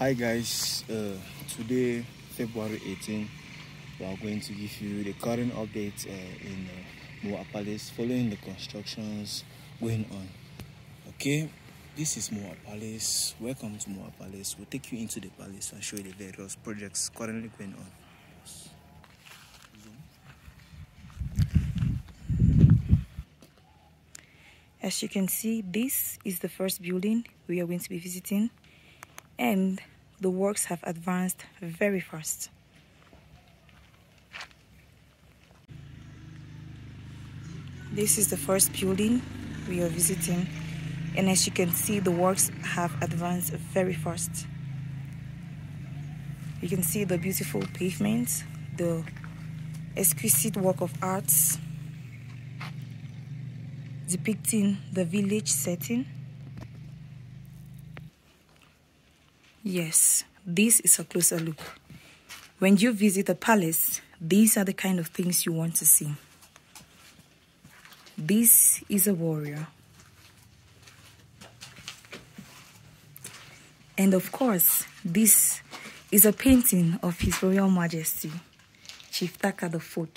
Hi guys, today February 18, we are going to give you the current update in Muwah Palace following the constructions going on. Okay, this is Muwah Palace. Welcome to Muwah Palace. We'll take you into the palace and show you the various projects currently going on. As you can see, this is the first building we are going to be visiting, and the works have advanced very fast. This is the first building we are visiting, and as you can see, the works have advanced very fast. You can see the beautiful pavements, the exquisite work of arts depicting the village setting. Yes, this is a closer look. When you visit a palace, these are the kind of things you want to see. This is a warrior. And of course, this is a painting of His Royal Majesty, Chief Taka IV,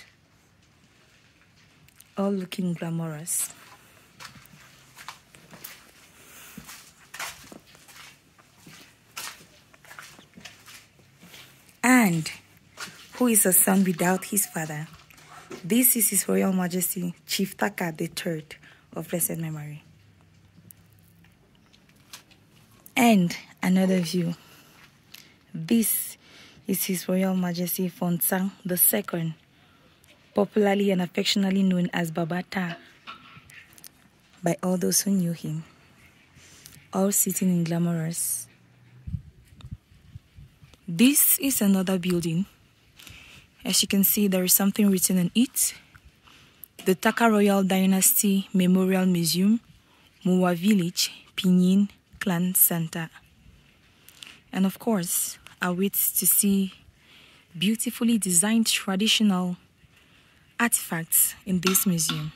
all looking glamorous. And who is a son without his father? This is His Royal Majesty, Chief Taka III of blessed memory. And another view. This is His Royal Majesty Fonsang II, popularly and affectionately known as Babata by all those who knew him, all sitting in glamorous. This is another building. As you can see, there is something written on it. The Taka Royal Dynasty Memorial Museum, Muwah Village, Pinyin, Clan Center. And of course, I wait to see beautifully designed traditional artifacts in this museum.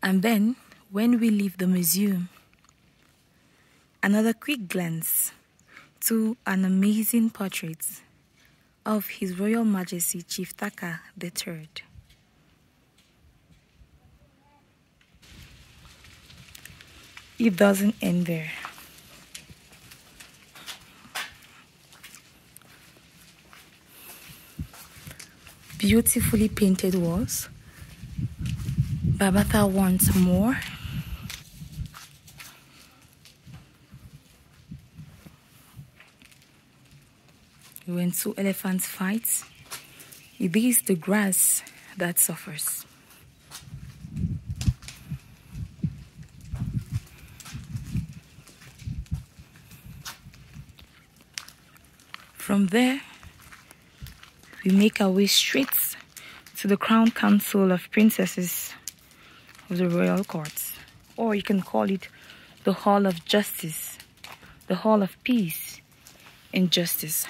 And then, when we leave the museum, another quick glance to an amazing portrait of His Royal Majesty Chief Taka III. It doesn't end there. Beautifully painted walls. Babata wants more. When two elephants fight, it is the grass that suffers. From there, we make our way straight to the Crown Council of Princesses of the Royal Courts, or you can call it the Hall of Justice, the Hall of Peace and Justice.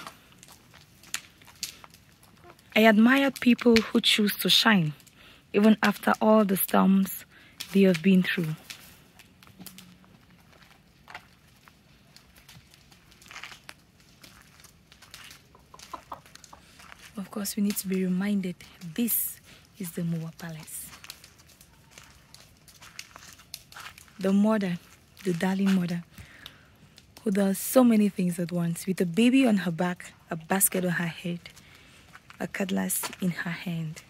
I admire people who choose to shine, even after all the storms they have been through. Of course, we need to be reminded this is the Muwah Palace. The mother, the darling mother, who does so many things at once, with a baby on her back, a basket on her head, a cutlass in her hand.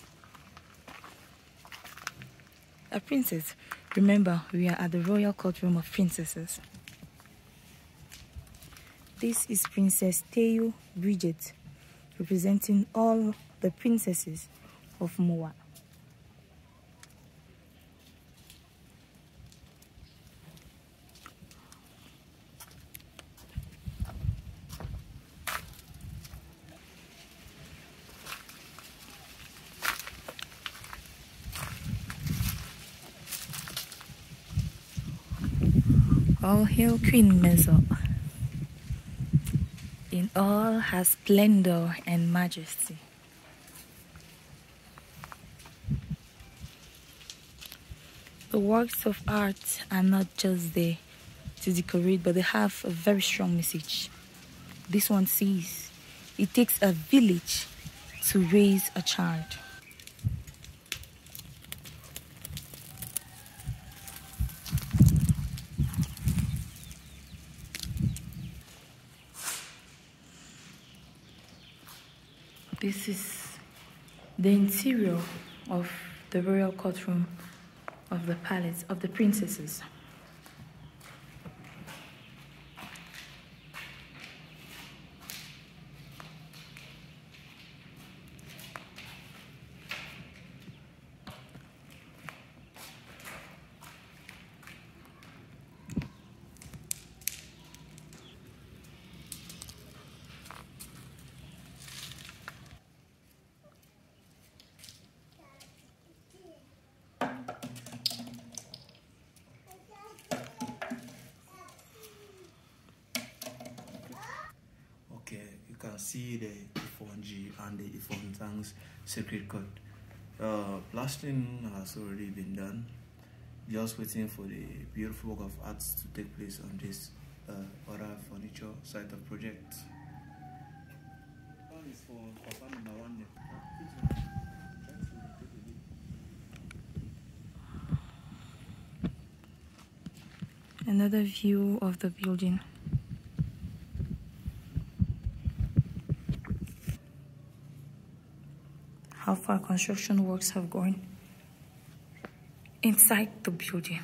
A princess. Remember, we are at the Royal Courtroom of Princesses. This is Princess Teyu Bridget, representing all the princesses of Muwah. All hail Queen Mezo in all her splendor and majesty. The works of art are not just there to decorate, but they have a very strong message. This one says, it takes a village to raise a child. This is the interior of the royal courtroom of the palace of the princesses. Okay, you can see the Ifonji and the Ifontang's sacred court. Plastering has already been done. Just waiting for the beautiful work of arts to take place on this other furniture site of project. Another view of the building. How far construction works have gone inside the building.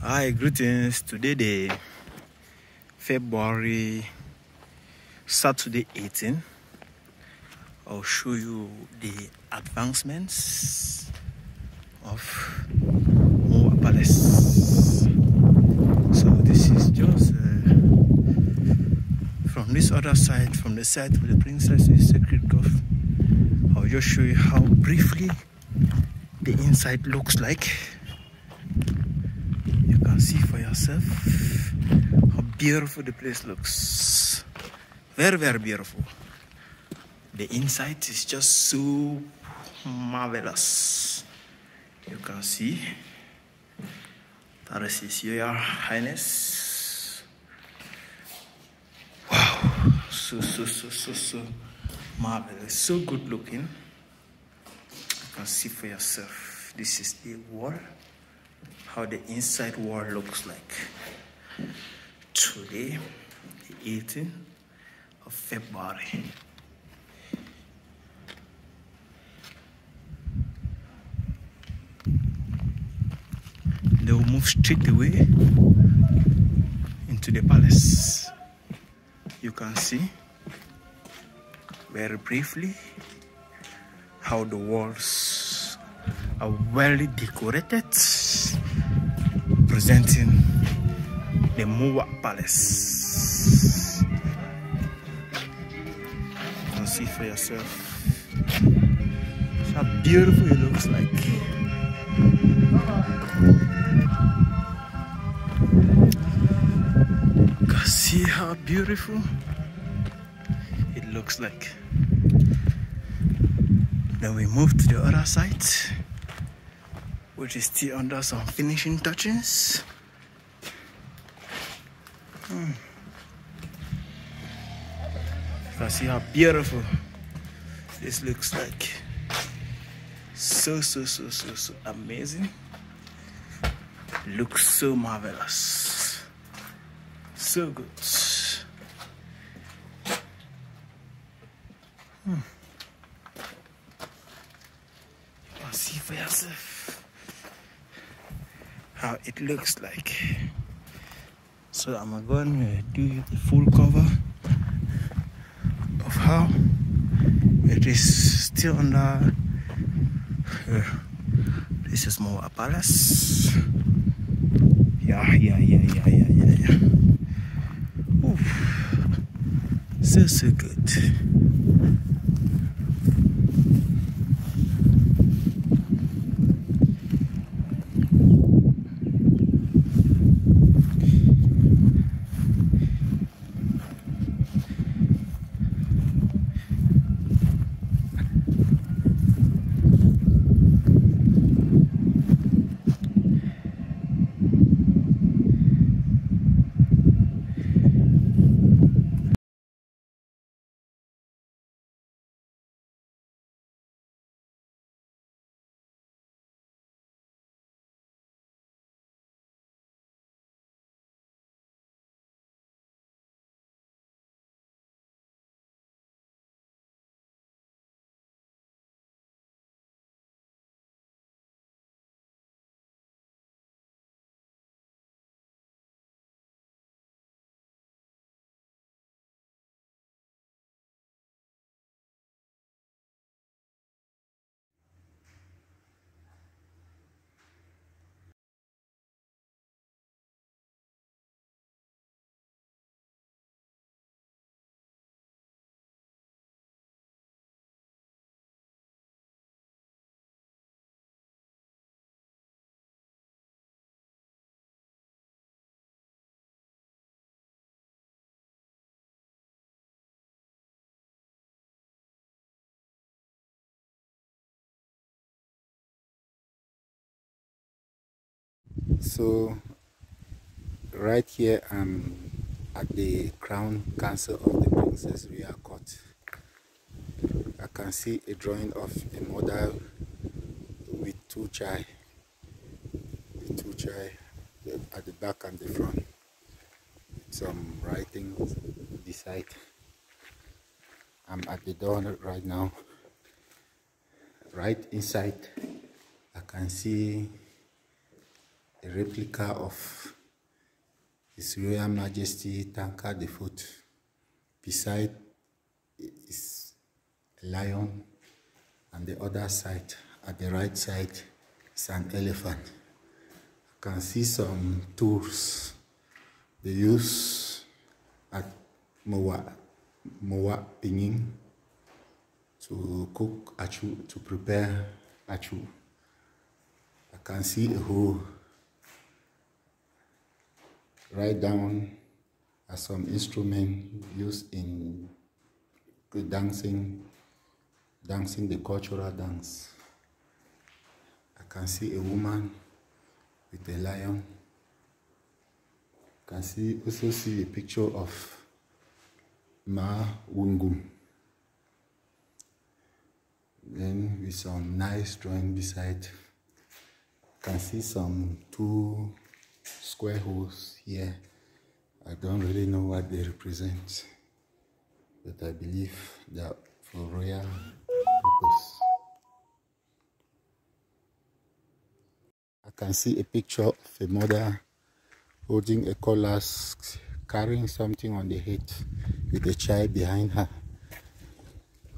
Hi, greetings. Today the February Saturday 18. I'll show you the advancements of Muwah Palace. So this is just from this other side, from the side of the princess's sacred court. I'll just show you how briefly the inside looks like. You can see for yourself how beautiful the place looks. Very, very beautiful. The inside is just so marvelous. You can see that is His Royal Highness. Wow, so marvelous, so good looking. You can see for yourself. This is the wall, how the inside wall looks like. Today, the 18th of February. They will move straight away into the palace. You can see very briefly how the walls are well decorated, presenting the Muwah Palace. You can see for yourself how beautiful it looks like. You can see how beautiful it looks like. Then we move to the other side, which is still under some finishing touches. You can see how beautiful this looks like. So amazing. Looks so marvelous. So good. You can see for yourself how it looks like. So I'm going to do the full cover of how it is still under. This is Muwah Palace. Yeah. Oof. So good. So right here I'm at the Crown Council of the Princess Royal Court. I can see a drawing of a mother with two child at the back and the front. Some writings beside. I'm at the door right now. Right inside I can see a replica of His Royal Majesty Tanka the Foot. Beside is a lion, and the other side, at the right side, is an elephant. I can see some tools they use at Muwah Pinging to cook achu, to prepare achu. I can see a hole. Right down are some instruments used in dancing the cultural dance. I can see a woman with a lion. I can also see a picture of Ma Wungum. Then with some nice drawing beside. I can see some two square holes here. I don't really know what they represent, but I believe they are for royal purpose. I can see a picture of a mother holding a colace, carrying something on the head with a child behind her.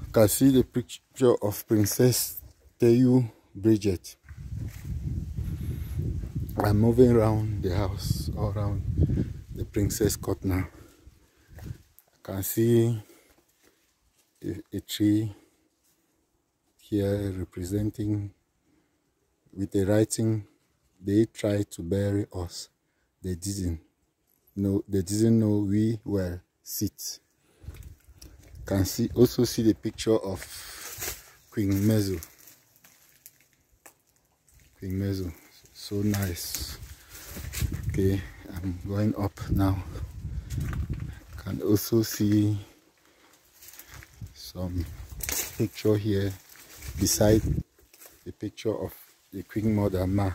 I can see the picture of Princess Teyu Bridget. I'm moving around the house, all around the Princess Court now. I can see a tree here representing with a writing, they tried to bury us. They didn't know we were sick. Can also see the picture of Queen Mezu. Queen Mezu, so nice. Okay, I'm going up now. Can also see some picture here beside the picture of the Queen Mother Ma.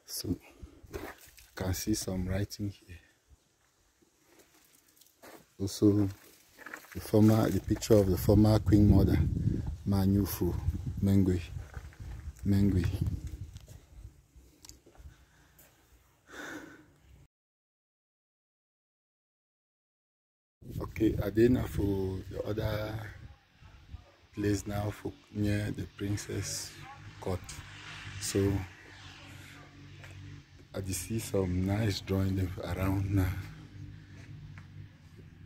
So I can see some writing here. Also the picture of the former Queen Mother Ma Nyufu Mengwi. Okay, I didn't for the other place now for near the Princess Court. So I see some nice drawing around now.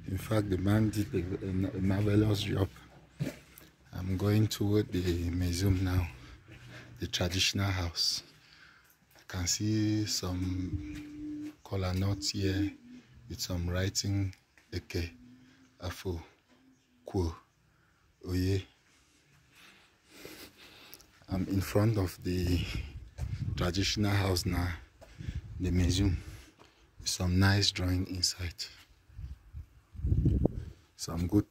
In fact, the man did a marvelous job. I'm going toward the museum now, the traditional house. I can see some collar knots here with some writing, Eke, Afo, Kwo, Oye. I'm in front of the traditional house now, the museum, with some nice drawing inside. Some good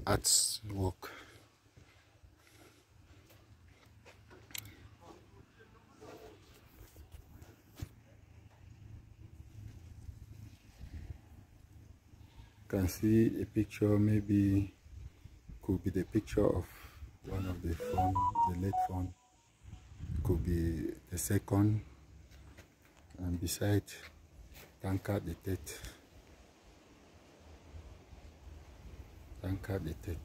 artwork. Can see a picture, maybe could be the picture of one of the phone, the late phone. Could be the second, and beside Tanka the third. Tanka the third.